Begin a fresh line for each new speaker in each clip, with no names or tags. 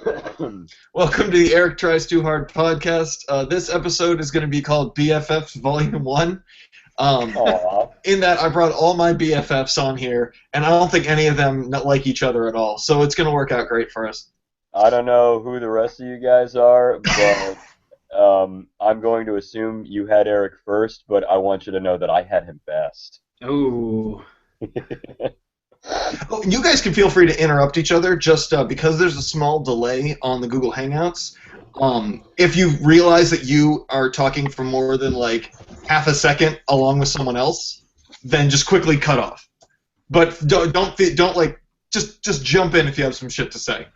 Welcome to the Eric Tries Too Hard podcast. This episode is going to be called BFF Volume 1. In that I brought all my BFFs on here, and I don't think any of them like each other at all, so it's going to work out great for us.
I don't know who the rest of you guys are, but I'm going to assume you had Eric first, but I want you to know that I had him best.
Oh.
Oh, you guys can feel free to interrupt each other, just because there's a small delay on the Google Hangouts. If you realize that you are talking for more than like half a second along with someone else, then just quickly cut off. But don't like just jump in if you have some shit to say.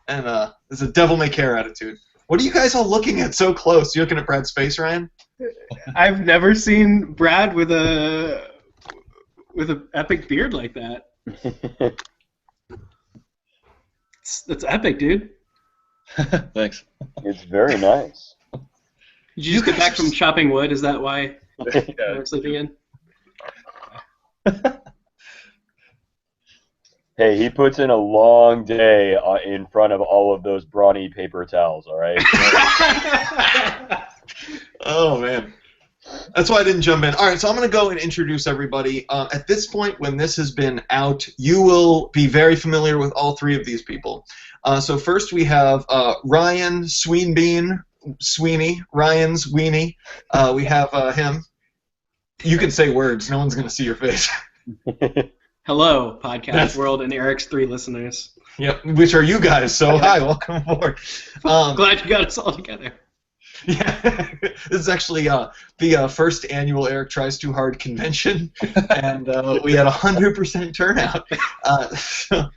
And there's a devil may care attitude. What are you guys all looking at so close? You looking at Brad's face, Ryan?
I've never seen Brad with an epic beard like that. That's epic, dude.
Thanks.
It's very nice.
Did you just get back from chopping wood? Is that why you're sleeping in?
Hey, he puts in a long day in front of all of those brawny paper towels, all right?
Oh, man. That's why I didn't jump in. All right, so I'm going to go and introduce everybody. At this point, when this has been out, you will be very familiar with all three of these people. So first we have Ryan Sweeney. Ryan Sweeney. We have him. You can say words. No one's going to see your face.
Hello, podcast world, and Eric's 3 listeners.
Yep, which are you guys, so hi, welcome aboard.
Glad you got us all together.
Yeah, this is actually the first annual Eric Tries Too Hard convention, and we had 100% turnout. And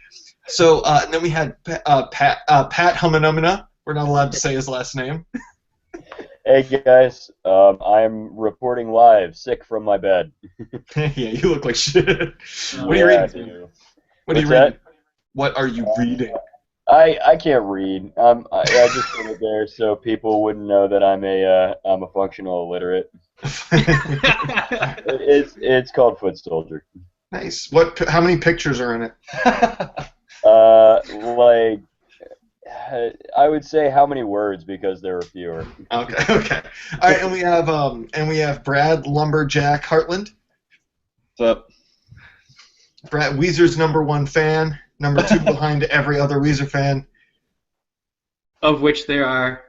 then we had Pat Humanumina. We're not allowed to say his last name.
Hey guys, I'm reporting live, sick from my bed.
Yeah, you look like shit. What are you reading? What are you reading?
That?
What are you reading?
I can't read. I just put it there so people wouldn't know that I'm a functional illiterate. It's called Foot Soldier.
Nice. How many pictures are in it?
Like I would say how many words because there are fewer.
Okay. All right, and we have Brad Lumberjack Hartland.
What's up?
Brad, Weezer's #1 fan. #2 behind every other Weezer fan.
Of which there are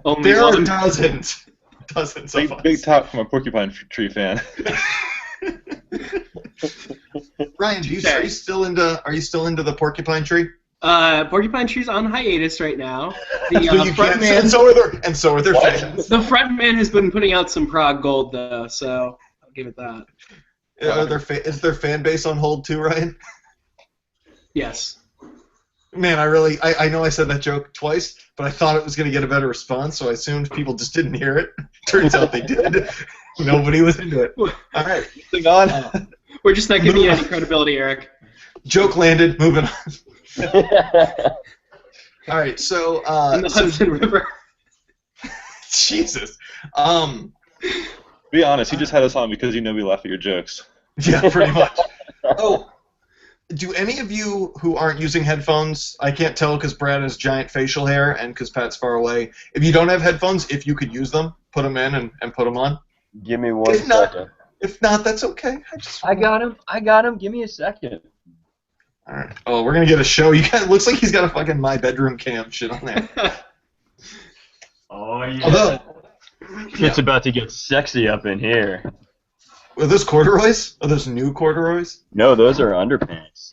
only
there
one.
Are dozens of us.
Big top from a porcupine tree fan.
Ryan, are you still into the porcupine tree?
Porcupine tree's on hiatus right now. The
front man, and so are their fans.
The front man has been putting out some prog gold though, so I'll give it that.
Is their fan base on hold too, Ryan?
Yes.
Man, I know I said that joke twice, but I thought it was going to get a better response, so I assumed people just didn't hear it. Turns out they did. Nobody was into it. All right, moving on.
We're just not giving you any credibility, Eric.
Joke landed. Moving on. All right, so
in the Hudson River.
Jesus.
Be honest, he just had us on because you know we laugh at your jokes.
Yeah, pretty much. Oh. Do any of you who aren't using headphones, I can't tell because Brad has giant facial hair and because Pat's far away, if you don't have headphones, if you could use them, put them in and put them on?
Give me one second.
If not, that's okay.
I got him. Give me a second.
All right. Oh, we're going to get a show. Looks like he's got a fucking My Bedroom Cam shit on there.
Oh, yeah. It's about to get sexy up in here.
Are those corduroys? Are those new corduroys?
No, those are underpants.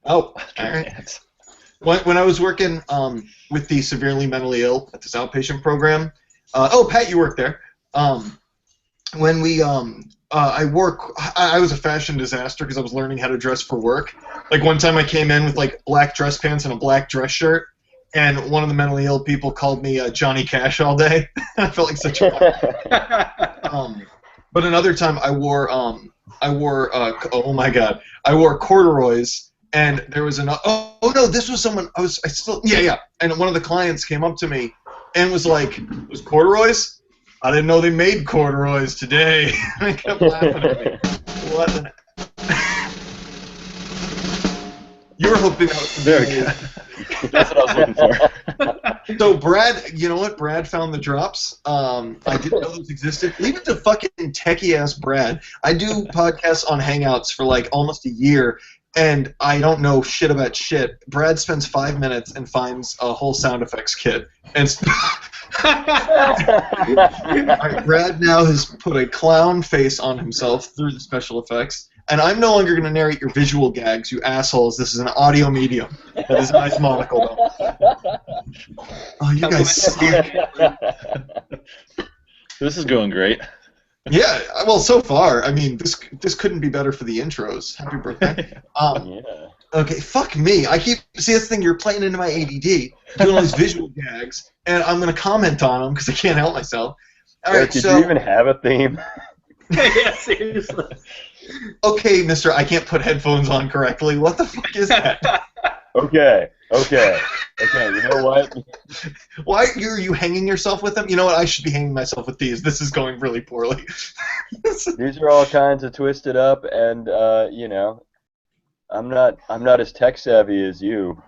Oh, all right. When I was working with the severely mentally ill at this outpatient program, Pat, you worked there. When we I was a fashion disaster because I was learning how to dress for work. Like one time I came in with like black dress pants and a black dress shirt, and one of the mentally ill people called me Johnny Cash all day. I felt like such a but another time I wore oh my god, I wore corduroys, and there was this was someone and one of the clients came up to me and was like, "Was corduroys? I didn't know they made corduroys today." I kept laughing at me. What? You were hoping that was
Very good. That's what I was looking for.
So Brad, you know what? Brad found the drops. I didn't know those existed. Leave it to fucking techie ass Brad. I do podcasts on Hangouts for like almost a year, and I don't know shit about shit. Brad spends 5 minutes and finds a whole sound effects kit. And Brad now has put a clown face on himself through the special effects. And I'm no longer going to narrate your visual gags, you assholes. This is an audio medium. That is a nice monocle, though. Oh, you guys suck.
This is going great.
Yeah, well, so far, I mean, this couldn't be better for the intros. Happy birthday.
Yeah.
Okay, fuck me. See, that's the thing, you're playing into my ADD, doing all these visual gags, and I'm going to comment on them because I can't help myself. All right,
Did you even have a theme?
Yeah, seriously.
Okay, mister, I can't put headphones on correctly. What the fuck is that?
Okay, you know what?
Why are you hanging yourself with them? You know what? I should be hanging myself with these. This is going really poorly.
These are all kinds of twisted up, and you know, I'm not as tech savvy as you.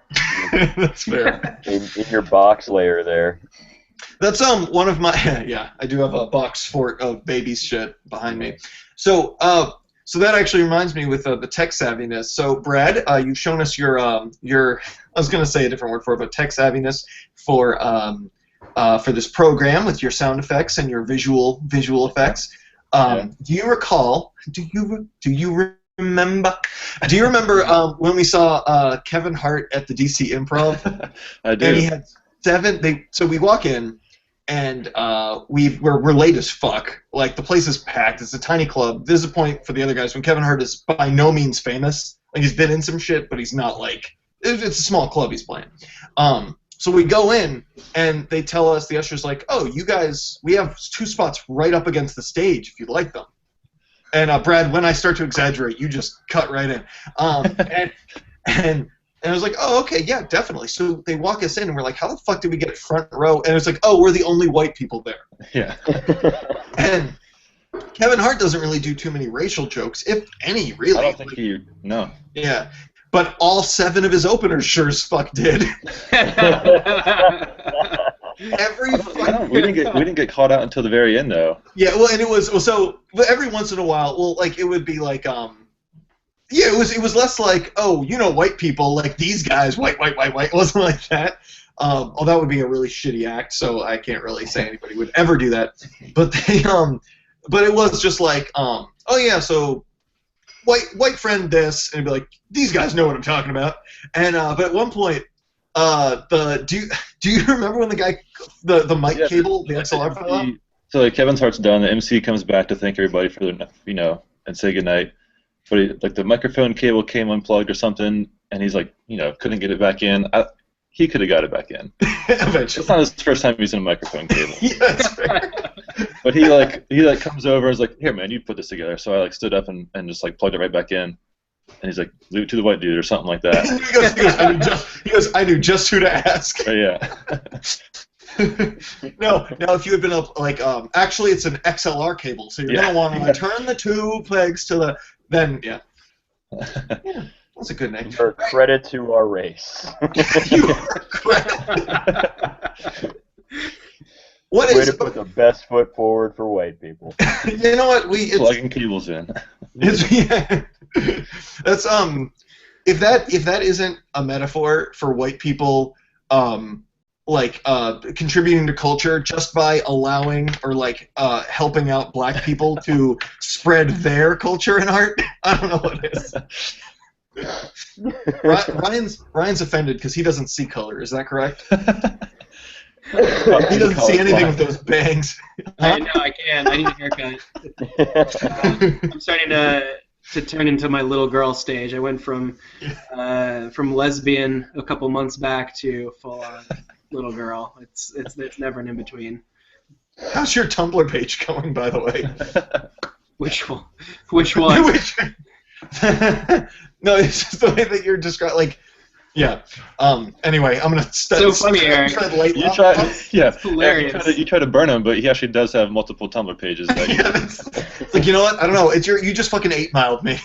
That's fair.
In your box layer there.
That's one of my yeah. I do have a box fort of baby shit behind me. So so that actually reminds me with the tech savviness. So Brad, you've shown us your I was going to say a different word for it, but tech savviness for this program with your sound effects and your visual effects.
Yeah.
Do you recall? Do you remember? Do you remember when we saw Kevin Hart at the DC Improv?
I do.
And he had 7. So we walk in. And we're late as fuck. Like, the place is packed. It's a tiny club. There's a point for the other guys when Kevin Hart is by no means famous. Like, he's been in some shit, but he's not like it's a small club he's playing. So we go in, and they tell us, the usher's like, "Oh, you guys, we have 2 spots right up against the stage if you'd like them." And Brad, when I start to exaggerate, you just cut right in. And I was like, oh, okay, yeah, definitely. So they walk us in, and we're like, how the fuck did we get front row? And it's like, oh, we're the only white people there.
Yeah.
And Kevin Hart doesn't really do too many racial jokes, if any, really.
I don't think no.
Yeah. But all 7 of his openers sure as fuck did. Every fucking...
We didn't get caught out until the very end, though.
Yeah, well, and it was, so every once in a while, well, like, it would be like, yeah, it was less like, oh, you know, white people, like these guys, white. It wasn't like that. Oh, that would be a really shitty act, so I can't really say anybody would ever do that. But they, but it was just like, oh yeah, so white friend this, and it'd be like, these guys know what I'm talking about. And but at one point, do you remember when the guy, the mic cable, the XLR fell out?
So like Kevin Hart's done, the MC comes back to thank everybody for their, and say goodnight. But like the microphone cable came unplugged or something, and he's like, couldn't get it back in. He could have got it back in.
Eventually.
It's not his first time using a microphone cable.
Yeah, that's fair.
But he comes over and is like, here man, you put this together. So I like stood up and just like plugged it right back in. And he's like, leave it to the white dude or something like that.
he goes, I knew just who to ask.
Oh, yeah.
No, now if you had been up, like, actually it's an XLR cable, so you're gonna want to turn the 2 pegs to the. Then, yeah. Yeah, that's a good name.
For credit to our race.
You are credit.
Way to put the best foot forward for white people.
You know what?
Plugging cables in.
Yeah. That's if that isn't a metaphor for white people, contributing to culture just by allowing or helping out black people to spread their culture and art. I don't know what it is. Ryan's offended because he doesn't see color. Is that correct? He doesn't see anything with those bangs.
No, I can't. I need a haircut. I'm starting to turn into my little girl stage. I went from lesbian a couple months back to full on little girl. It's never an in between.
How's your Tumblr page going, by the way?
Which one? Which one?
No, it's just the way that you're describing. Like, Yeah. Anyway, I'm gonna
So funny, Eric.
You try, yeah.
Hilarious.
You try to burn him, but he actually does have multiple Tumblr pages.
It's like, you know what? I don't know. You just fucking 8-miled me.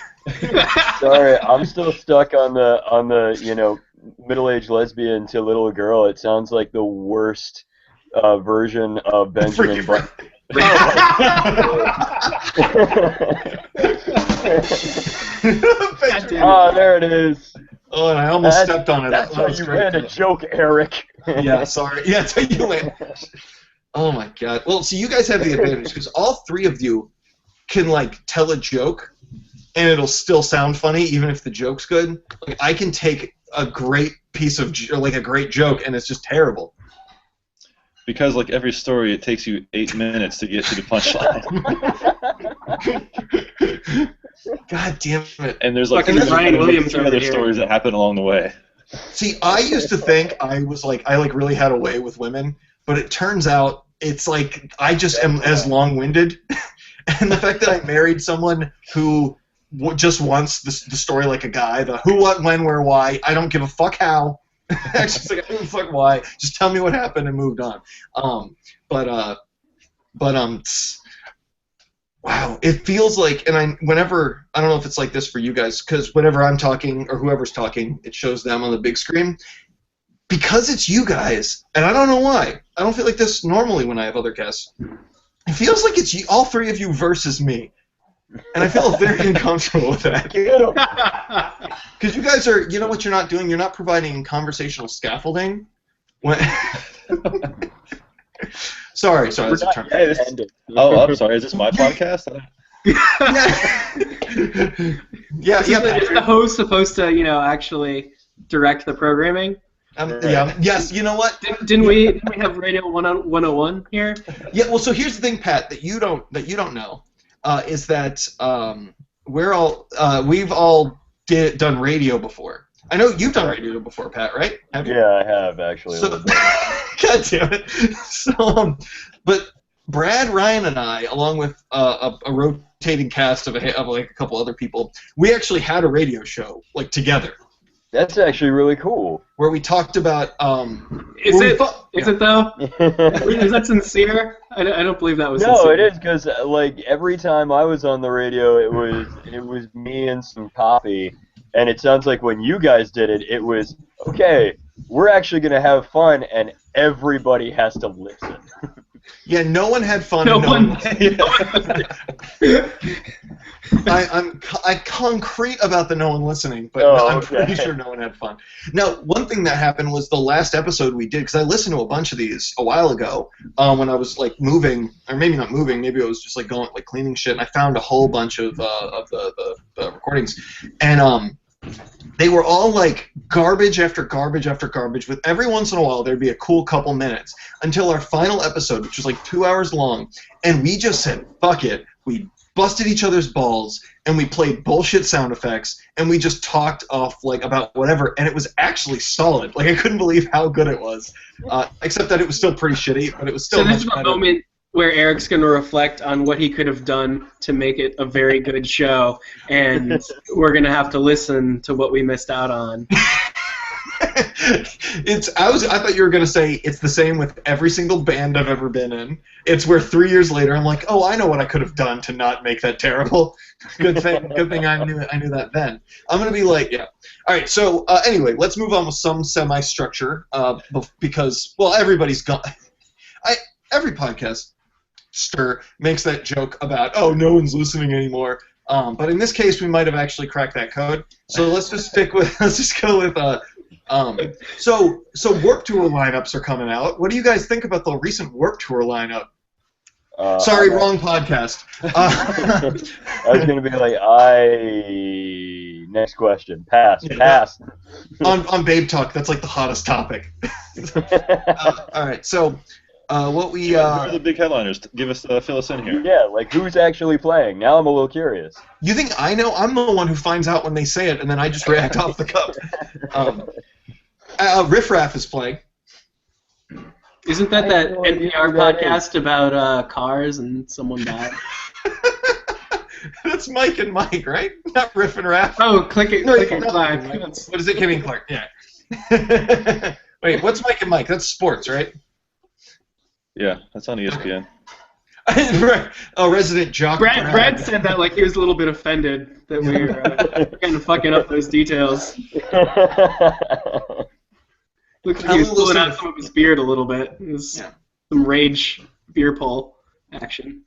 Sorry, I'm still stuck on the middle-aged lesbian to little girl. It sounds like the worst version of Benjamin Button. Oh, there it is.
Oh, and I almost stepped on it.
That's how you ran a joke, Eric.
Yeah, sorry. Yeah, that's how you went. Oh my god. Well, so you guys have the advantage because all three of you can like tell a joke, and it'll still sound funny even if the joke's good. Like I can take a great piece of a great joke, and it's just terrible.
Because like every story, it takes you 8 minutes to get to the punchline.
God damn it!
And there's like
Ryan Williams
three other stories that happen along the way.
See, I used to think I really had a way with women, but it turns out it's like I just am as long-winded, and the fact that I married someone who just wants the story like a guy, the who, what, when, where, why. I don't give a fuck how. Actually, like, I don't give a fuck why. Just tell me what happened and moved on. Wow, it feels like, and I don't know if it's like this for you guys, because whenever I'm talking or whoever's talking, it shows them on the big screen. Because it's you guys, and I don't know why. I don't feel like this normally when I have other guests. It feels like it's all three of you versus me. And I feel very uncomfortable with that. Because you guys are, you know what you're not doing? You're not providing conversational scaffolding. Sorry, that's a term.
Hey, I'm sorry, is this my podcast?
Yeah.
Is the host supposed to, actually direct the programming?
Yeah. Yes. You know what?
Didn't we have Radio 101 here?
Yeah. Well, so here's the thing, Pat, that you don't know, is that we've all done radio before. I know you've done radio before, Pat, right? Have you?
Yeah, I have actually.
So, God damn it! So, but Brad, Ryan, and I, along with a rotating cast of like a couple other people, we actually had a radio show like together.
That's actually really cool.
Where we talked about.
Is it though? Is that sincere? I don't believe that was.
No,
sincere.
it is because like every time I was on the radio, it was me and some coffee, and it sounds like when you guys did it, it was okay. We're actually gonna have fun, and everybody has to listen.
Yeah, no one had fun. I'm concrete about the no one listening, but I'm pretty sure no one had fun. Now, one thing that happened was the last episode we did, because I listened to a bunch of these a while ago when I was like moving, or maybe not moving, maybe I was just like going like cleaning shit, and I found a whole bunch of the recordings, and they were all like garbage after garbage after garbage, with every once in a while there'd be a cool couple minutes until our final episode, which was like 2 hours long, and we just said, fuck it. We busted each other's balls, and we played bullshit sound effects, and we just talked off like about whatever, and it was actually solid. Like I couldn't believe how good it was, except that it was still pretty shitty, but it was still much better. So this is the moment
where Eric's going to reflect on what he could have done to make it a very good show, and we're going to have to listen to what we missed out on.
I thought you were going to say it's the same with every single band I've ever been in. It's where 3 years later I'm like, oh, I know what I could have done to not make that terrible. Good thing I knew that then. I'm going to be like, yeah. All right, so anyway, let's move on with some semi-structure because, well, everybody's gone. Every podcast makes that joke about, oh, no one's listening anymore. But in this case, we might have actually cracked that code. So let's just go with so Warped Tour lineups are coming out. What do you guys think about the recent Warped Tour lineup? Sorry, wrong podcast.
I was gonna be like, next question. Pass.
On Babe Talk, that's like the hottest topic. All right, so what we
who are the big headliners? Fill us in here.
Yeah, like who's actually playing? Now I'm a little curious.
You think I know? I'm the one who finds out when they say it, and then I just react off the cuff. Riff Raff is playing.
Isn't that NPR podcast about cars and someone died?
That's Mike and Mike, right? Not Riff and Raff.
Oh, Click and Clark.
What is it, Kimmy and Clark? Yeah. Wait, what's Mike and Mike? That's sports, right?
Yeah, that's on ESPN.
Oh, resident jock.
Brad said that like he was a little bit offended that we were kind of fucking up those details. Looks like he was pulling out some of his beard a little bit. It was some rage beer pull action.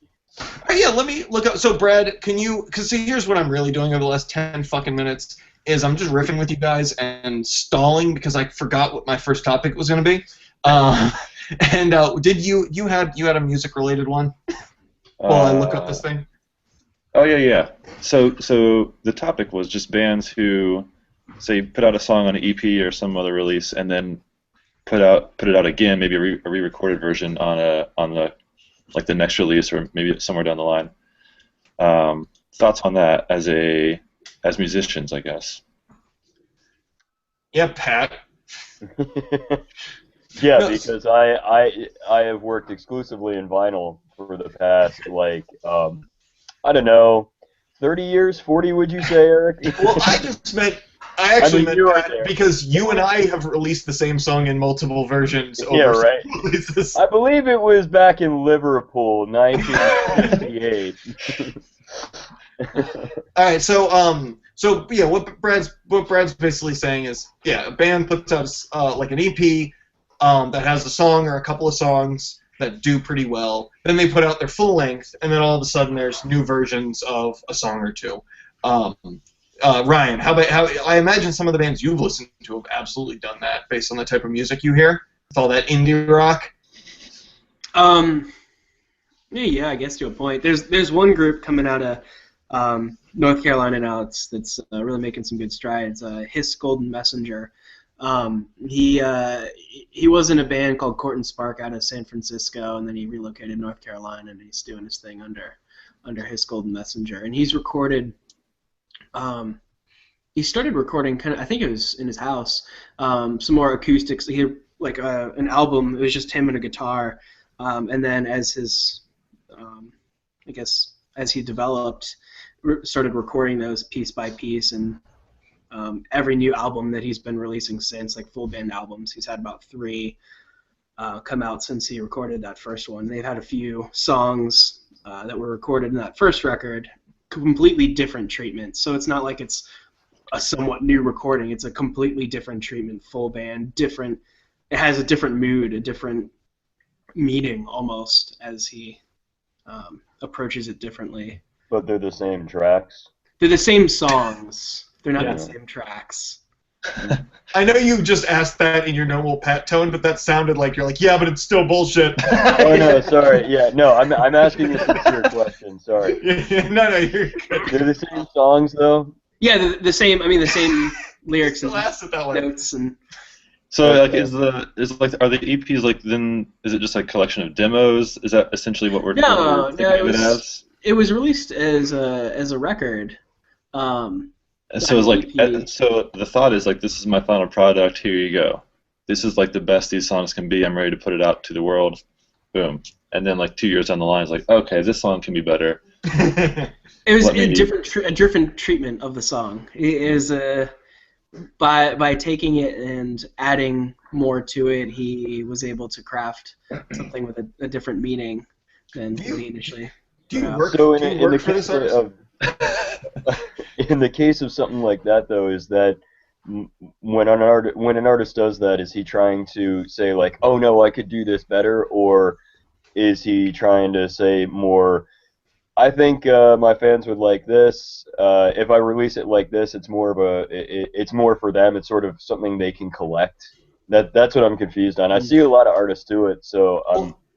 Yeah, let me look up. So, Brad, can you? Because here's what I'm really doing over the last 10 fucking minutes is I'm just riffing with you guys and stalling because I forgot what my first topic was going to be. And did you had a music related one? While I look up this thing.
Oh yeah. So the topic was just bands who say put out a song on an EP or some other release and then put it out again, maybe a re-recorded version on the like the next release or maybe somewhere down the line. Thoughts on that as musicians, I guess.
Yeah, Pat.
Yeah, no, because I have worked exclusively in vinyl for the past, like, I don't know, 30 years, 40, would you say, Eric?
Well, I actually meant Pat, because you and I have released the same song in multiple versions.
Yeah, right. I believe it was back in Liverpool, 1968.
All right, so yeah, what Brad's basically saying is, yeah, a band puts out like an EP that has a song or a couple of songs that do pretty well. Then they put out their full length, and then all of a sudden there's new versions of a song or two. Ryan, how I imagine some of the bands you've listened to have absolutely done that based on the type of music you hear with all that indie rock.
Yeah, I guess to a point. There's one group coming out of North Carolina now that's really making some good strides. Hiss Golden Messenger. He was in a band called Court and Spark out of San Francisco, and then he relocated to North Carolina, and he's doing his thing under Hiss Golden Messenger. And he's recorded. He started recording I think it was in his house, some more acoustics. He had like an album. It was just him and a guitar, and then as his, I guess as he developed, started recording those piece by piece and. Every new album that he's been releasing since, like full band albums, he's had about 3 come out since he recorded that first one. They've had a few songs that were recorded in that first record, completely different treatment. So it's not like it's a somewhat new recording. It's a completely different treatment, full band, different. It has a different mood, a different meaning almost as he approaches it differently.
But they're the same tracks?
They're the same songs. They're not the same tracks.
I know you just asked that in your normal Pat tone, but that sounded like you're like, yeah, but it's still bullshit.
Oh no, sorry. Yeah, no, I'm asking a sincere question. Sorry.
No, you're good.
They're the same songs though.
Yeah, the same. I mean, the same lyrics and
that
notes and.
So like, are the EPs like then? Is it just like a collection of demos? Is that essentially what we're thinking it as?
It was released as a record.
So it's like, so the thought is like, this is my final product. Here you go. This is like the best these songs can be. I'm ready to put it out to the world. Boom. And then like 2 years down the line, it's like, okay, this song can be better.
It was a different treatment of the song. It is by taking it and adding more to it, he was able to craft something with a different meaning than he initially.
Do you work?
So
in the case
of in the case of something like that, though, is that when an artist does that, is he trying to say like, oh no, I could do this better, or is he trying to say more, I think my fans would like this. If I release it like this, it's more of it's more for them. It's sort of something they can collect. That's what I'm confused on. I see a lot of artists do it, so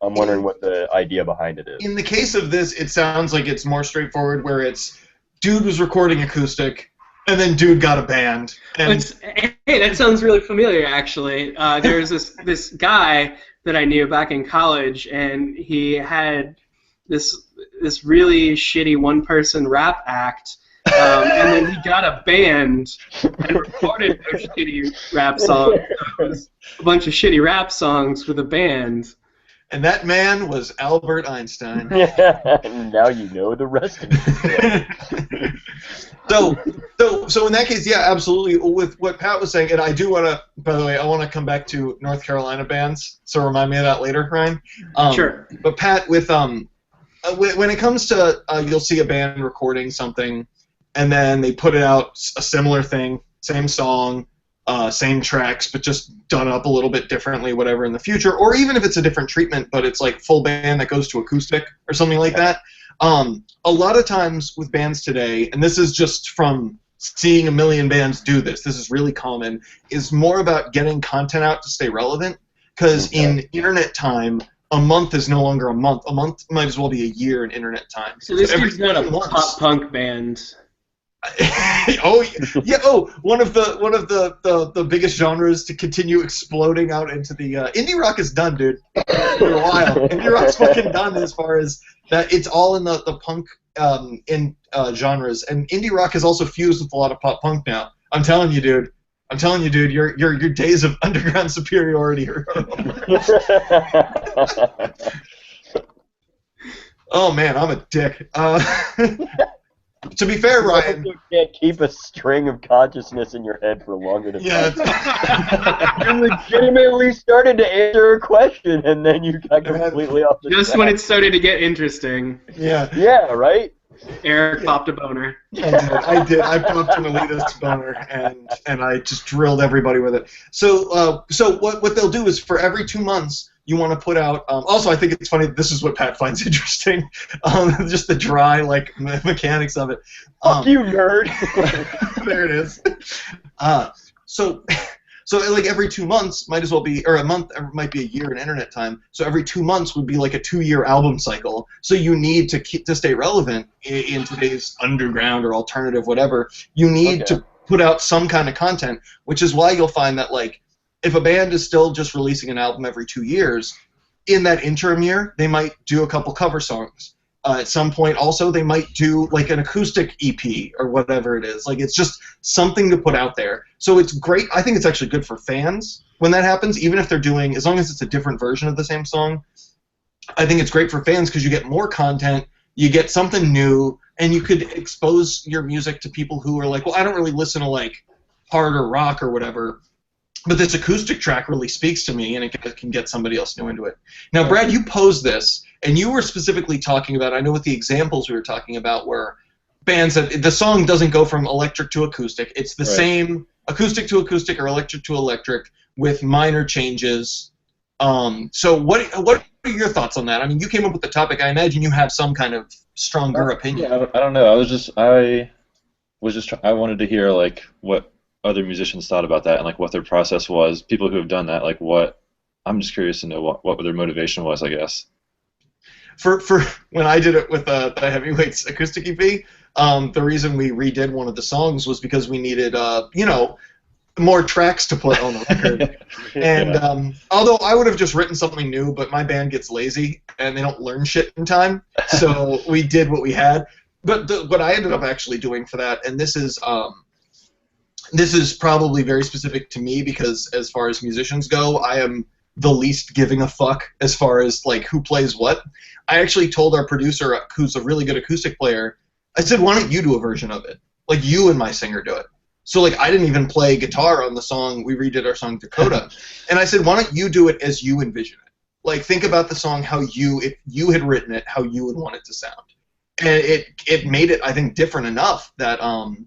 I'm wondering what the idea behind it is.
In the case of this, it sounds like it's more straightforward, where it's dude was recording acoustic, and then dude got a band.
Hey, that sounds really familiar, actually. There's this guy that I knew back in college, and he had this really shitty one-person rap act, and then he got a band and recorded those shitty rap songs. So it was a bunch of shitty rap songs with a band.
And that man was Albert Einstein.
Now you know the rest of it.
So in that case, yeah, absolutely. With what Pat was saying, and I do want to, by the way, I want to come back to North Carolina bands. So remind me of that later, Ryan.
Sure.
But Pat, with when it comes to you'll see a band recording something, and then they put it out a similar thing, same song, same tracks, but just done up a little bit differently, whatever in the future, or even if it's a different treatment, but it's like full band that goes to acoustic or something like that. A lot of times with bands today, and this is just from seeing a million bands do this, this is really common, is more about getting content out to stay relevant, because in internet time, a month is no longer a month. A month might as well be a year in internet time.
So this dude's not a pop punk band.
Oh yeah! Oh, one of the biggest genres to continue exploding out into the indie rock is done, dude. For a while, indie rock's fucking done as far as that. It's all in the punk genres, and indie rock is also fused with a lot of pop punk now. I'm telling you, dude. Your days of underground superiority are Oh man, I'm a dick. To be fair, Ryan,
you can't keep a string of consciousness in your head for longer than you legitimately started to answer a question, and then you got completely off the
Just
track.
when it started to get interesting.
Yeah, right?
Eric popped a boner.
I did. I popped an elitist boner, and I just drilled everybody with it. So what they'll do is for every 2 months, you want to put out. Also, I think it's funny. This is what Pat finds interesting. Just the dry mechanics of it.
Fuck you, nerd.
There it is. So like every 2 months might as well be, or a month might be a year in internet time. So every 2 months would be like a 2-year album cycle. So you need to stay relevant in today's underground or alternative whatever. You need to put out some kind of content, which is why you'll find that like if a band is still just releasing an album every 2 years, in that interim year they might do a couple cover songs. At some point also they might do like an acoustic EP or whatever it is. Like it's just something to put out there. So it's great. I think it's actually good for fans when that happens, even if they're doing, as long as it's a different version of the same song. I think it's great for fans because you get more content, you get something new, and you could expose your music to people who are like, well, I don't really listen to like hard or rock or whatever, but this acoustic track really speaks to me, and it can get somebody else new into it. Now, Brad, you posed this, and you were specifically talking about, I know with the examples we were talking about were bands that the song doesn't go from electric to acoustic. It's the same acoustic to acoustic or electric to electric with minor changes. So what are your thoughts on that? I mean, you came up with the topic. I imagine you have some kind of stronger opinion.
Yeah, I don't know. I wanted to hear like what other musicians thought about that and like what their process was. People who have done that, like what. I'm just curious to know what their motivation was, I guess.
For when I did it with the Heavyweights acoustic EP, the reason we redid one of the songs was because we needed more tracks to put on the record. And although I would have just written something new, but my band gets lazy and they don't learn shit in time, so we did what we had. But what I ended up actually doing for that, and this is probably very specific to me because as far as musicians go, I am the least giving a fuck as far as like who plays what. I actually told our producer, who's a really good acoustic player, I said, why don't you do a version of it? Like you and my singer do it. So like I didn't even play guitar on the song. We redid our song Dakota. And I said, why don't you do it as you envision it? Like think about the song how if you had written it, how you would want it to sound. And it made it, I think, different enough that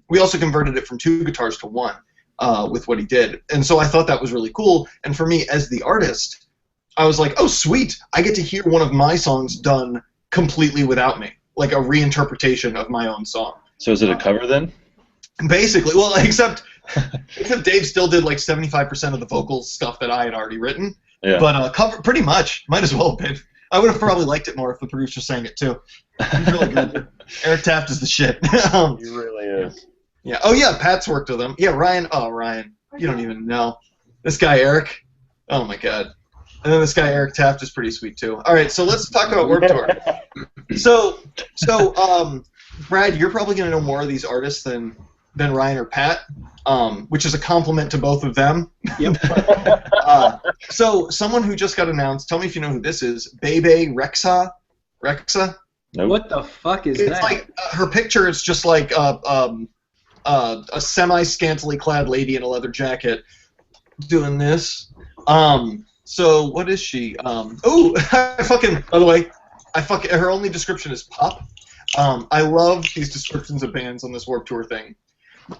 we also converted it from 2 guitars to 1 with what he did. And so I thought that was really cool. And for me, as the artist, I was like, oh, sweet. I get to hear one of my songs done completely without me, like a reinterpretation of my own song.
So is it a cover then?
Basically. Well, except Dave still did like 75% of the vocal stuff that I had already written.
Yeah.
But cover pretty much. Might as well have been. I would have probably liked it more if the producer sang it too. He's really good. Eric Taft is the shit.
He really is.
Yeah. Oh yeah, Pat's worked with him. Yeah, Ryan. Oh, Ryan. You don't even know. This guy Eric. Oh my God. And then this guy Eric Taft is pretty sweet too. All right, so let's talk about Warped Tour. So, Brad, you're probably gonna know more of these artists than Ryan or Pat, which is a compliment to both of them.
Yep.
So someone who just got announced. Tell me if you know who this is. Bebe Rexha.
Nope.
What the fuck is
It's
that?
like her picture. It's just like a semi-scantily clad lady in a leather jacket doing this. So what is she? Oh, by the way, her only description is pop. I love these descriptions of bands on this Warped Tour thing.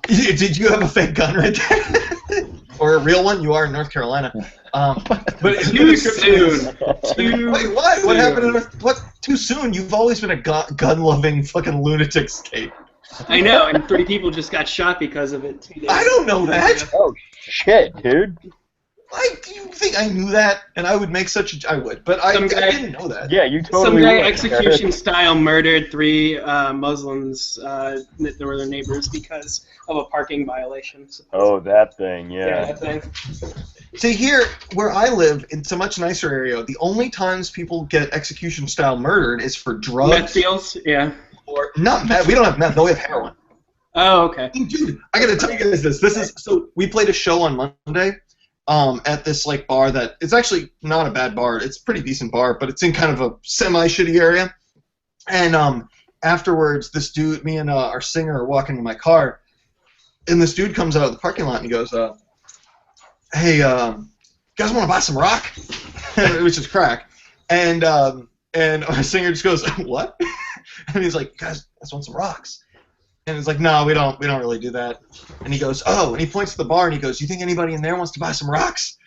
Did you have a fake gun right there? Or a real one? You are in North Carolina. But
Too soon.
Wait, what? What happened? What? Too soon? You've always been a gun-loving fucking lunatic state.
I know, and 3 people just got shot because of it. 2 days
I don't know that.
Oh shit, dude.
Do you think I knew that? And I would make such a... I would, but I didn't know that.
Yeah, you totally
Some guy
would.
execution-style murdered 3 Muslims that were their neighbors because of a parking violation.
Oh, that thing, yeah.
that thing.
See, here, where I live, it's a much nicer area. The only times people get execution-style murdered is for drugs.
Meth deals? Yeah.
Or not meth. We don't have meth. No, we have heroin.
Oh, okay.
Dude, I gotta tell you guys this. So we played a show on Monday at this like bar that it's actually not a bad bar. It's a pretty decent bar, but it's in kind of a semi-shitty area. And afterwards, this dude, me and our singer are walking in my car, and this dude comes out of the parking lot and he goes, "Hey, you guys want to buy some rock?" Which is crack. And our singer just goes, "What?" And he's like, "You guys want some rocks?" And it's like, "No, we don't really do that." And he goes, "Oh," and he points to the bar and he goes, "You think anybody in there wants to buy some rocks?"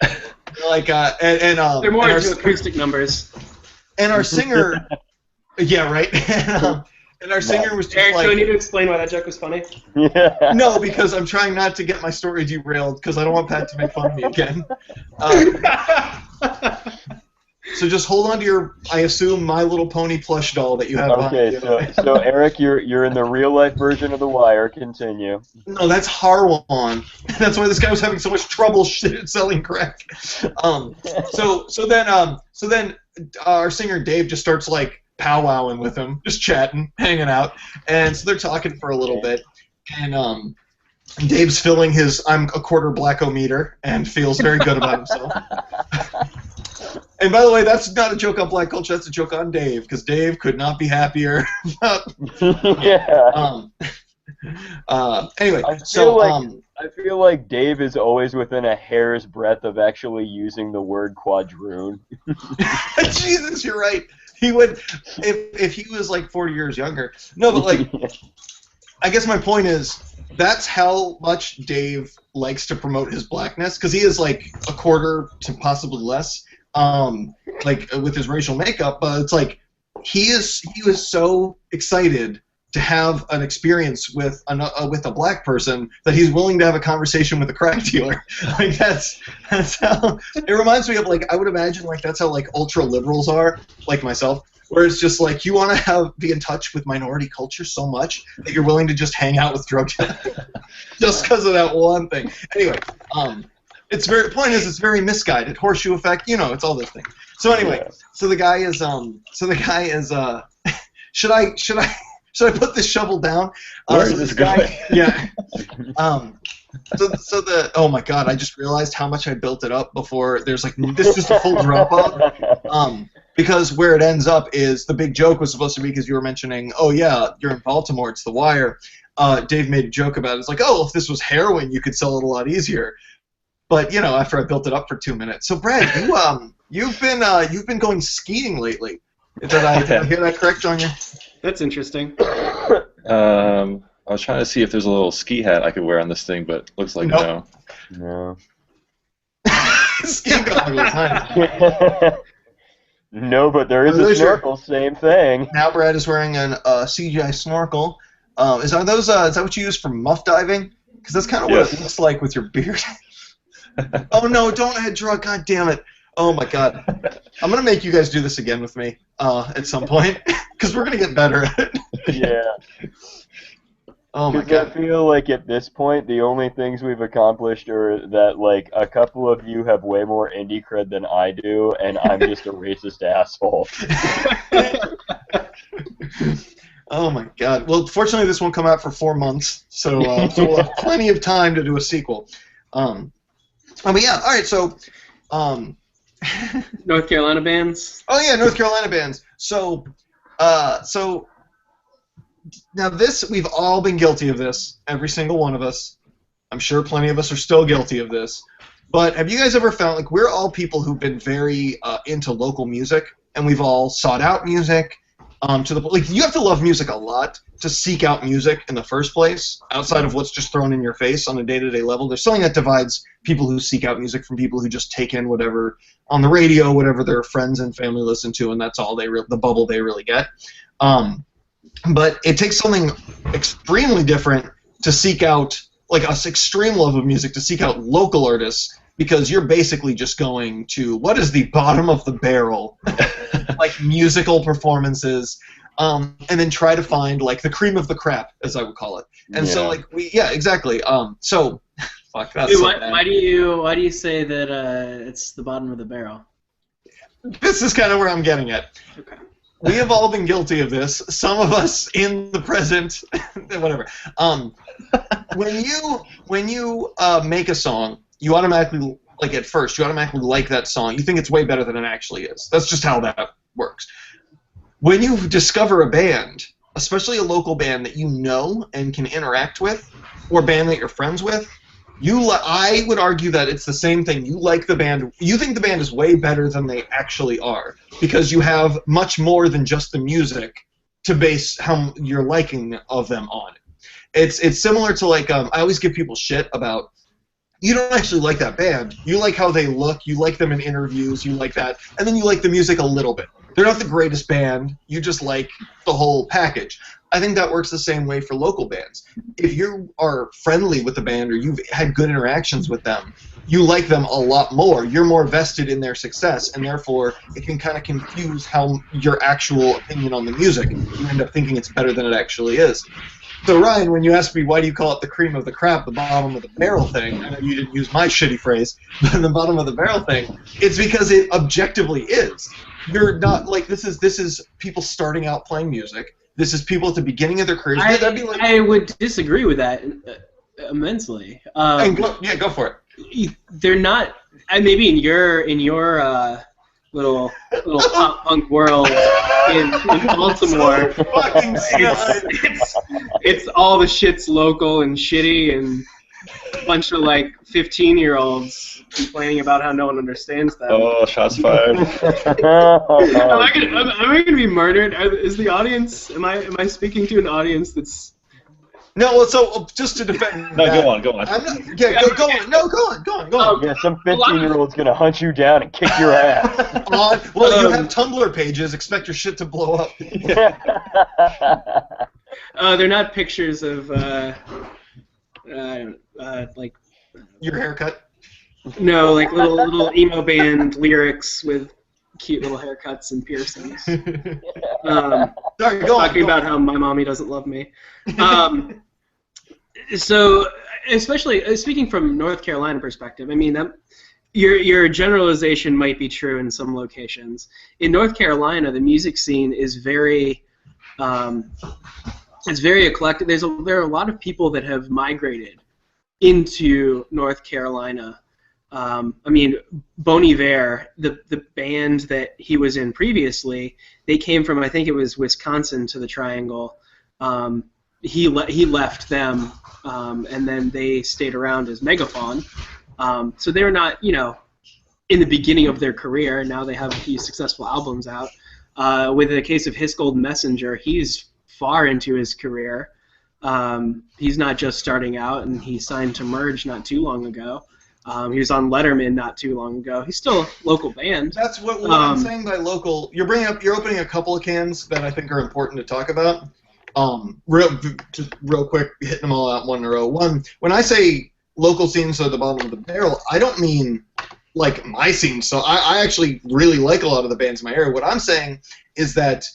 Like,
they're more into acoustic numbers.
And our singer, yeah, right. And our singer was just
Eric,
like,
do I need to explain why that joke was funny?
Yeah.
no, because I'm trying not to get my story derailed because I don't want Pat to make fun of me again. So just hold on to your, I assume, My Little Pony plush doll that you have
Okay,
behind you.
so Eric, you're in the real life version of The Wire. Continue.
No, that's Harwan. That's why this guy was having so much trouble selling crack. So then our singer Dave just starts like powwowing with him, just chatting, hanging out, and so they're talking for a little bit, and Dave's filling his "I'm a quarter blacko-meter" and feels very good about himself. And by the way, that's not a joke on black culture. That's a joke on Dave, because Dave could not be happier.
Yeah.
Anyway,
I feel like Dave is always within a hair's breadth of actually using the word quadroon.
Jesus, you're right. He would, if he was like 40 years younger. No, but like, I guess my point is, that's how much Dave likes to promote his blackness, because he is like a quarter to possibly less. Like with his racial makeup, but it's like he was so excited to have an experience with a black person that he's willing to have a conversation with a crack dealer. Like that's how it reminds me of, like, I would imagine like that's how like ultra liberals are, like myself, where it's just like you want to be in touch with minority culture so much that you're willing to just hang out with drug dealers just because of that one thing. Anyway, the point is, it's very misguided. Horseshoe effect, it's all those things. So anyway, so the guy is should I put this shovel down?
Where is this guy?
Yeah. Oh my God, I just realized how much I built it up before there's like, this is just a full drop off. Because where it ends up is, the big joke was supposed to be, because you were mentioning, oh yeah, you're in Baltimore, it's The Wire. Dave made a joke about it. It's like, oh, if this was heroin, you could sell it a lot easier. But after I built it up for 2 minutes. So Brad, you've been going skiing lately. Did I hear that correct, John?
That's interesting.
I was trying to see if there's a little ski hat I could wear on this thing, but looks like
nope.
No.
Ski goggles, huh?
No, but there is a snorkel. Same thing.
Now Brad is wearing an CGI snorkel. Is that what you use for muff diving? Because that's kind of what it looks like with your beard. Oh no! Don't add drug. God damn it! Oh my God! I'm gonna make you guys do this again with me at some point, because we're gonna get better at it.
Yeah.
Oh my God!
I feel like at this point, the only things we've accomplished are that like a couple of you have way more indie cred than I do, and I'm just a racist asshole.
Oh my God! Well, fortunately, this won't come out for 4 months, so we'll have plenty of time to do a sequel. But yeah, all right. So,
North Carolina bands.
Oh yeah, North Carolina bands. So Now this, we've all been guilty of this, every single one of us. I'm sure plenty of us are still guilty of this. But have you guys ever found, like, we're all people who've been very into local music, and we've all sought out music. Like, you have to love music a lot to seek out music in the first place, outside of what's just thrown in your face on a day-to-day level. There's something that divides people who seek out music from people who just take in whatever on the radio, whatever their friends and family listen to, and that's all the bubble they really get. But it takes something extremely different to seek out, like, an extreme love of music, to seek out local artists, because you're basically just going to, what is the bottom of the barrel, like, musical performances, and then try to find, like, the cream of the crap, as I would call it. And so, like, exactly. So, fuck, that's
Dude,
so
why do you say that it's the bottom of the barrel?
This is kind of where I'm getting at.
Okay.
We have all been guilty of this. Some of us in the present, whatever. When you make a song, you automatically, like, at first, you automatically like that song. You think it's way better than it actually is. That's just how that works. When you discover a band, especially a local band that you know and can interact with, or a band that you're friends with, I would argue that it's the same thing. You like the band. You think the band is way better than they actually are, because you have much more than just the music to base how your liking of them on. It's similar to, like, I always give people shit about, you don't actually like that band. You like how they look. You like them in interviews. You like that. And then you like the music a little bit. They're not the greatest band. You just like the whole package. I think that works the same way for local bands. If you are friendly with the band or you've had good interactions with them, you like them a lot more. You're more vested in their success, and therefore it can kind of confuse how your actual opinion on the music. You end up thinking it's better than it actually is. So, Ryan, when you asked me why do you call it the cream of the crap, the bottom of the barrel thing, I know you didn't use my shitty phrase, but the bottom of the barrel thing, it's because it objectively is. You're not, like, this is people starting out playing music. This is people at the beginning of their careers.
I would disagree with that immensely.
Go for
it. They're not. Maybe in your little pop punk world in Baltimore,
so fucking
it's all the shit's local and shitty, and a bunch of, like, 15-year-olds complaining about how no one understands them.
Oh, shots fired.
Am I gonna be murdered? Is the audience? Am I speaking to an audience that's?
No, well, so just to defend.
No, go on.
Go on. No, go on.
Yeah, some 15-year-old's gonna hunt you down and kick your ass.
Well, you have Tumblr pages. Expect your shit to blow up.
They're not pictures of like.
Your haircut.
No, like little emo band lyrics with cute little haircuts and piercings.
Sorry,
talking about how my mommy doesn't love me. So, especially speaking from North Carolina perspective, I mean, your generalization might be true in some locations. In North Carolina, the music scene is very eclectic. There are a lot of people that have migrated into North Carolina. I mean, Bon Iver, the band that he was in previously, they came from, I think it was Wisconsin to the Triangle. He left them, and then they stayed around as Megafaun. So they're not, in the beginning of their career. Now they have a few successful albums out. With the case of His Golden Messenger, he's far into his career. He's not just starting out, and he signed to Merge not too long ago. He was on Letterman not too long ago. He's still a local band.
That's what I'm saying by local. You're opening a couple of cans that I think are important to talk about. Real quick, hitting them all out one in a row. One, when I say local scenes are the bottom of the barrel, I don't mean like my scene. So I actually really like a lot of the bands in my area. What I'm saying is that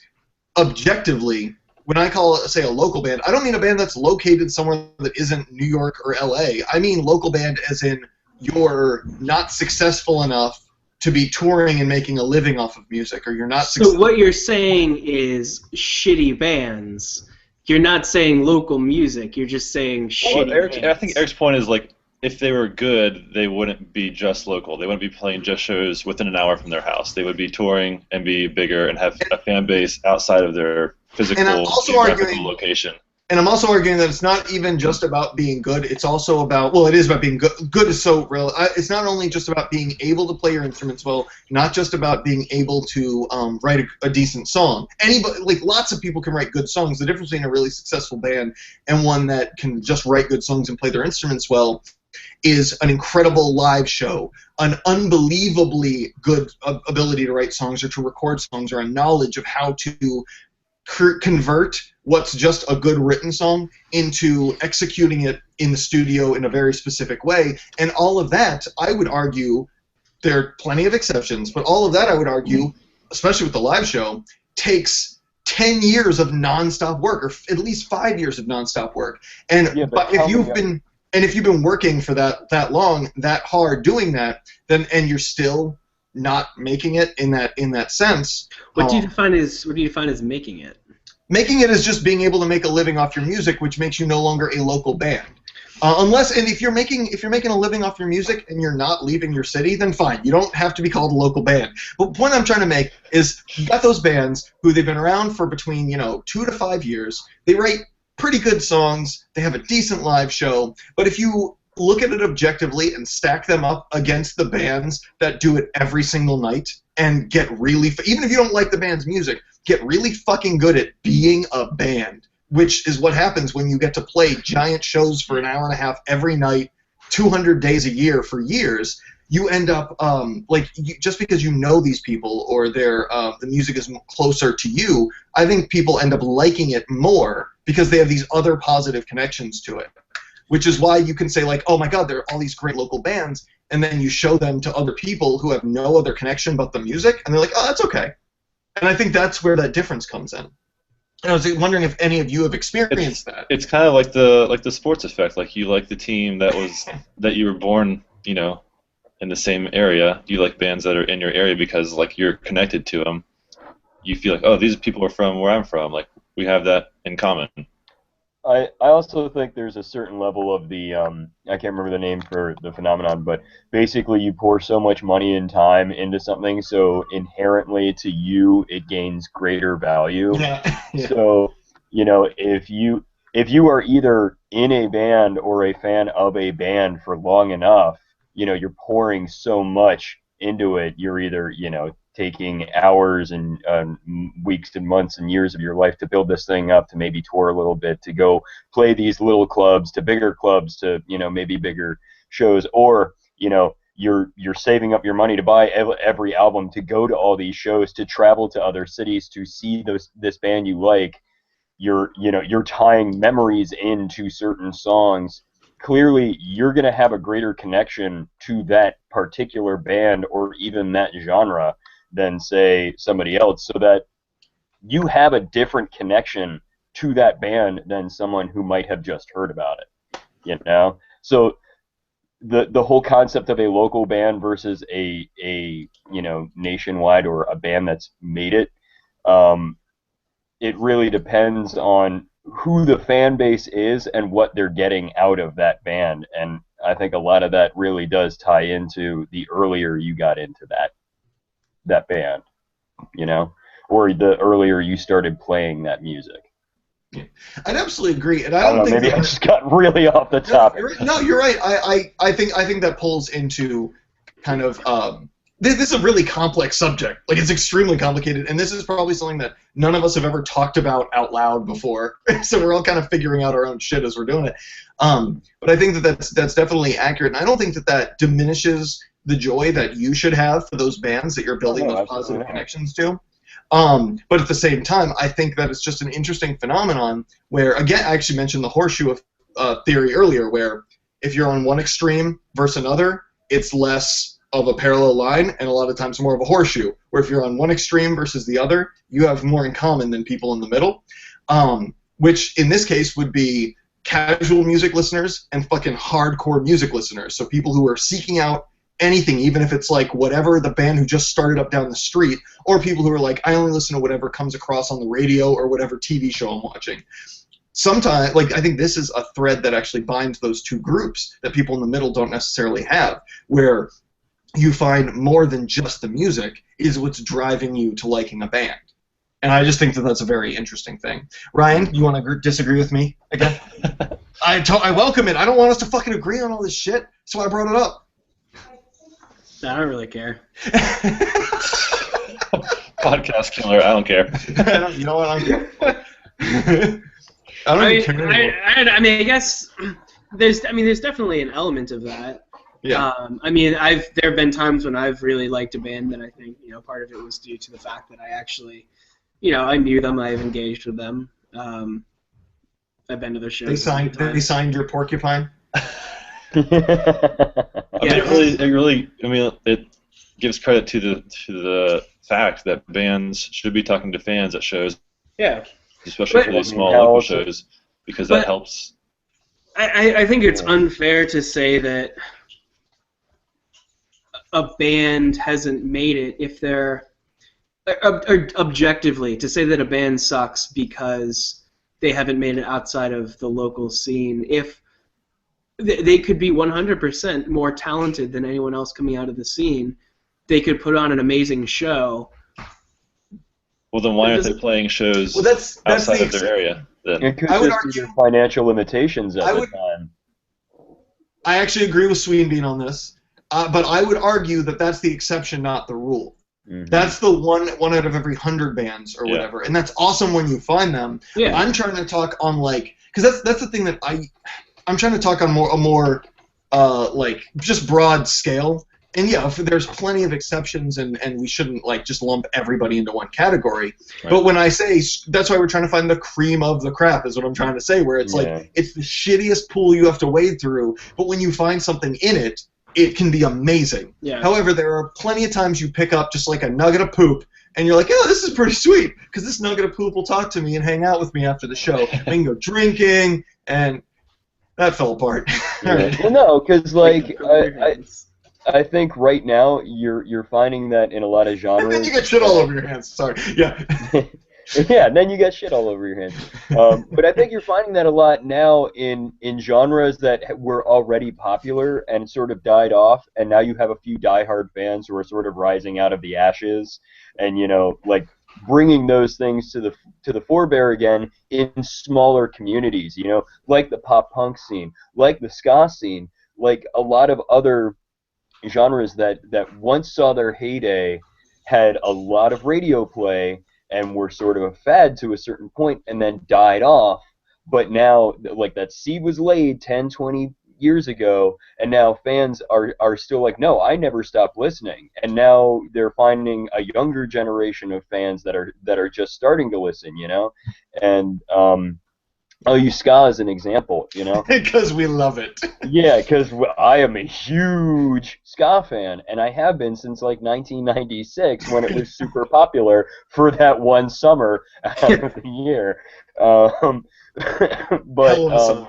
objectively, when I say a local band, I don't mean a band that's located somewhere that isn't New York or LA. I mean local band as in you're not successful enough to be touring and making a living off of music, or you're not successful.
So what you're saying is shitty bands. You're not saying local music. You're just saying shitty bands.
I think Eric's point is, like, if they were good, they wouldn't be just local. They wouldn't be playing just shows within an hour from their house. They would be touring and be bigger and have a fan base outside of their physical geographical location.
And I'm also arguing that it's not even just about being good. It's also about, well, it is about being good. Good is so real. It's not only just about being able to play your instruments well, not just about being able to write a decent song. Anybody, like lots of people can write good songs. The difference between a really successful band and one that can just write good songs and play their instruments well is an incredible live show, an unbelievably good ability to write songs or to record songs, or a knowledge of how to convert what's just a good written song into executing it in the studio in a very specific way. And all of that, I would argue, there are plenty of exceptions, but all of that, I would argue, especially with the live show, takes 10 years of nonstop work, or at least 5 years of nonstop work. And
Yeah,
but if you've been working for that long, that hard, doing that, then and you're still not making it in that sense.
What do you define as making it?
Making it is just being able to make a living off your music, which makes you no longer a local band. If you're making a living off your music and you're not leaving your city, then fine. You don't have to be called a local band. But the point I'm trying to make is you got those bands who they've been around for between 2 to 5 years. They write pretty good songs. They have a decent live show. But if you look at it objectively and stack them up against the bands that do it every single night and get really, even if you don't like the band's music, get really fucking good at being a band, which is what happens when you get to play giant shows for an hour and a half every night, 200 days a year for years. You end up, just because you know these people or the music is closer to you, I think people end up liking it more because they have these other positive connections to it. Which is why you can say, like, oh my god, there are all these great local bands, and then you show them to other people who have no other connection but the music, and they're like, oh, that's okay. And I think that's where that difference comes in. And I was wondering if any of you have experienced that.
It's kind of like the sports effect. Like, you like the team that you were born, in the same area. You like bands that are in your area because, like, you're connected to them. You feel like, oh, these people are from where I'm from. Like, we have that in common.
I also think there's a certain level of the, I can't remember the name for the phenomenon, but basically you pour so much money and time into something, so inherently to you it gains greater value.
Yeah.
So, if you are either in a band or a fan of a band for long enough, you're pouring so much into it, you're either, taking hours and weeks and months and years of your life to build this thing up, to maybe tour a little bit, to go play these little clubs, to bigger clubs, to maybe bigger shows, or you're saving up your money to buy every album, to go to all these shows, to travel to other cities to see this band you like. You're tying memories into certain songs. Clearly, you're going to have a greater connection to that particular band or even that genre than, say, somebody else, so that you have a different connection to that band than someone who might have just heard about it. So the whole concept of a local band versus a nationwide or a band that's made it, it really depends on who the fan base is and what they're getting out of that band. And I think a lot of that really does tie into the earlier you got into that band, or the earlier you started playing that music.
Yeah. I'd absolutely agree, and I
don't know,
think
maybe I just got really off the topic.
No, you're right. I think that pulls into kind of this is a really complex subject. Like, it's extremely complicated, and this is probably something that none of us have ever talked about out loud before. So we're all kind of figuring out our own shit as we're doing it. But I think that's definitely accurate, and I don't think that diminishes the joy that you should have for those bands that you're building those positive connections to. But at the same time, I think that it's just an interesting phenomenon where, again, I actually mentioned the horseshoe theory earlier, where if you're on one extreme versus another, it's less of a parallel line and a lot of times more of a horseshoe, where if you're on one extreme versus the other, you have more in common than people in the middle, which in this case would be casual music listeners and fucking hardcore music listeners, so people who are seeking out anything, even if it's like whatever the band who just started up down the street, or people who are like, I only listen to whatever comes across on the radio or whatever TV show I'm watching. sometimes, like, I think this is a thread that actually binds those two groups that people in the middle don't necessarily have, where you find more than just the music is what's driving you to liking a band. And I just think that that's a very interesting thing. Ryan, you want to disagree with me again? I welcome it. I don't want us to fucking agree on all this shit. That's why I brought it up.
I don't really care.
Podcast killer. I don't care.
You know what? I don't even care anymore.
I mean, I guess there's definitely an element of that.
Yeah.
I mean, there have been times when I've really liked a band that I think, you know, part of it was due to the fact that I actually, you know, I knew them, I've engaged with them. I've been to their shows.
They signed your Porcupine?
It gives credit to the fact that bands should be talking to fans at shows.
Yeah.
Especially for these small local shows, because that helps.
I think it's unfair to say that a band hasn't made it if they're objectively to say that a band sucks because they haven't made it outside of the local scene. If they could be 100% more talented than anyone else coming out of the scene, they could put on an amazing show.
Well, then why aren't they playing shows outside of their area? Then?
It could just be financial limitations at the time.
I actually agree with Sweeney on this, but I would argue that that's the exception, not the rule. Mm-hmm. That's the one out of every 100 bands or whatever, and that's awesome when you find them. Yeah. I'm trying to talk on because that's the thing that I'm trying to talk on a more just broad scale. And yeah, there's plenty of exceptions, and we shouldn't just lump everybody into one category. Right. But when I say that's why we're trying to find the cream of the crap is what I'm trying to say, where it's it's the shittiest pool you have to wade through, but when you find something in it, it can be amazing. Yeah. However, there are plenty of times you pick up just like a nugget of poop, and you're like, oh, this is pretty sweet, because this nugget of poop will talk to me and hang out with me after the show. We can go drinking, and that fell apart.
Right. Well, no, because I think right now you're finding that in a lot of genres.
And then you get shit all over your hands. Sorry. Yeah.
Yeah, and then you get shit all over your hands. But I think you're finding that a lot now in genres that were already popular and sort of died off, and now you have a few diehard fans who are sort of rising out of the ashes, and bringing those things to the forebear again in smaller communities. Like the pop punk scene, like the ska scene, like a lot of other genres that once saw their heyday, had a lot of radio play, and were sort of a fad to a certain point, and then died off. But now, that seed was laid 10, 20 years ago, and now fans are still like, no, I never stopped listening. And now they're finding a younger generation of fans that are just starting to listen, And I'll use ska as an example,
Because we love it.
Yeah, because I am a huge ska fan, and I have been since 1996 when it was super popular for that one summer out of the year. But
hell of a summer.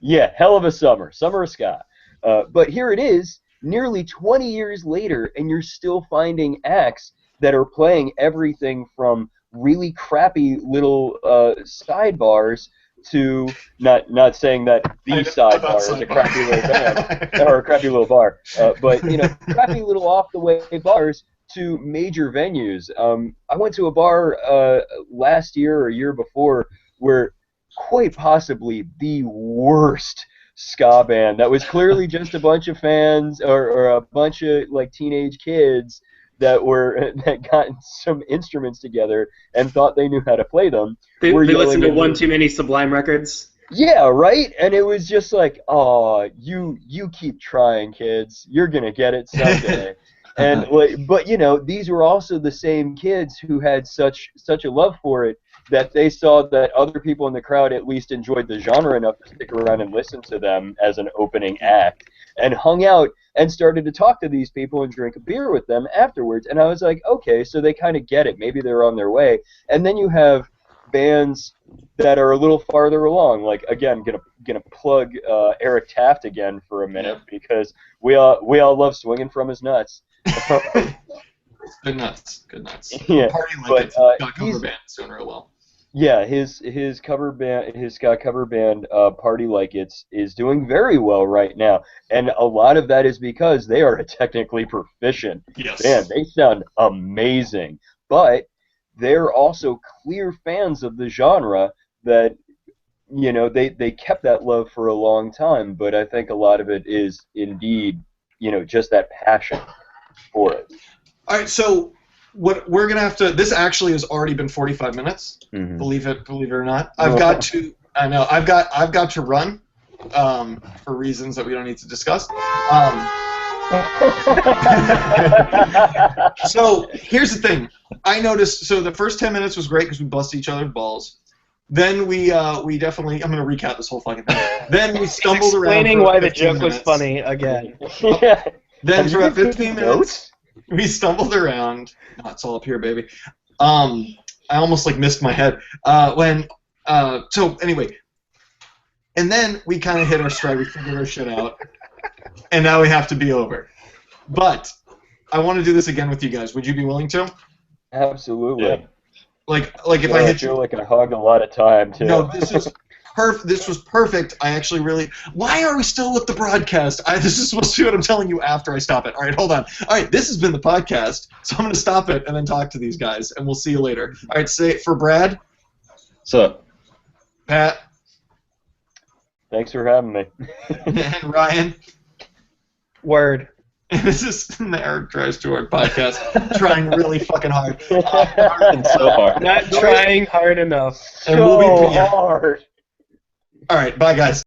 Yeah, hell of a summer of ska. But here it is, nearly 20 years later, and you're still finding acts that are playing everything from really crappy little sidebars to not saying that the sidebar is a crappy little band or a crappy little bar, but crappy little off the way bars to major venues. I went to a bar last year or a year before where quite possibly the worst ska band that was clearly just a bunch of fans or a bunch of teenage kids that got some instruments together and thought they knew how to play them.
They listened to one too many Sublime records.
Yeah, right? And it was just like, oh, you keep trying, kids. You're going to get it someday. And but these were also the same kids who had such a love for it that they saw that other people in the crowd at least enjoyed the genre enough to stick around and listen to them as an opening act, and hung out and started to talk to these people and drink a beer with them afterwards. And I was like, okay, so they kind of get it. Maybe they're on their way. And then you have bands that are a little farther along. Again, gonna plug Eric Taft again for a minute, because we all love Swinging from His Nuts.
Good nuts.
Yeah,
Party
but
got cover bands doing real well.
Yeah, his cover band, his ska cover band, Party Like It's, is doing very well right now, and a lot of that is because they are a technically proficient band. They sound amazing, but they're also clear fans of the genre that, you know, they kept that love for a long time, but I think a lot of it is indeed, you know, just that passion for it.
All right, so what we're gonna have to. This actually has already been 45 minutes.
Mhm.
Believe it or not. I've got to. I know. I've got to run, for reasons that we don't need to discuss. So here's the thing. I noticed. So the first 10 minutes was great because we busted each other's balls. Then we definitely. I'm gonna recap this whole fucking thing. Then we stumbled around.
Explaining
for
why the
15
joke was
minutes.
funny again.
Yeah.
Then
Have
for
you
about
been
15
taking
minutes,
notes?
we stumbled around. Oh, it's all up here, baby. I almost like missed my head. So anyway, and then we kind of hit our stride. We figured our shit out, and now we have to be over. But I want to do this again with you guys. Would you be willing to?
Absolutely.
Yeah.
Like if
Yeah,
I
I
hit
feel
you.
like I hogged a lot of time too.
No, this was perfect. I actually really. Why are we still with the broadcast? This is supposed to be what I'm telling you after I stop it. All right, hold on. All right, this has been the podcast, so I'm going to stop it and then talk to these guys, and we'll see you later. All right, say for Brad,
So,
Pat,
Thanks for having me.
and Ryan.
Word.
And this is the Eric Drives to Work podcast, trying really fucking hard.
it's so hard.
Not trying hard enough.
And we'll be-
hard.
All right, bye guys.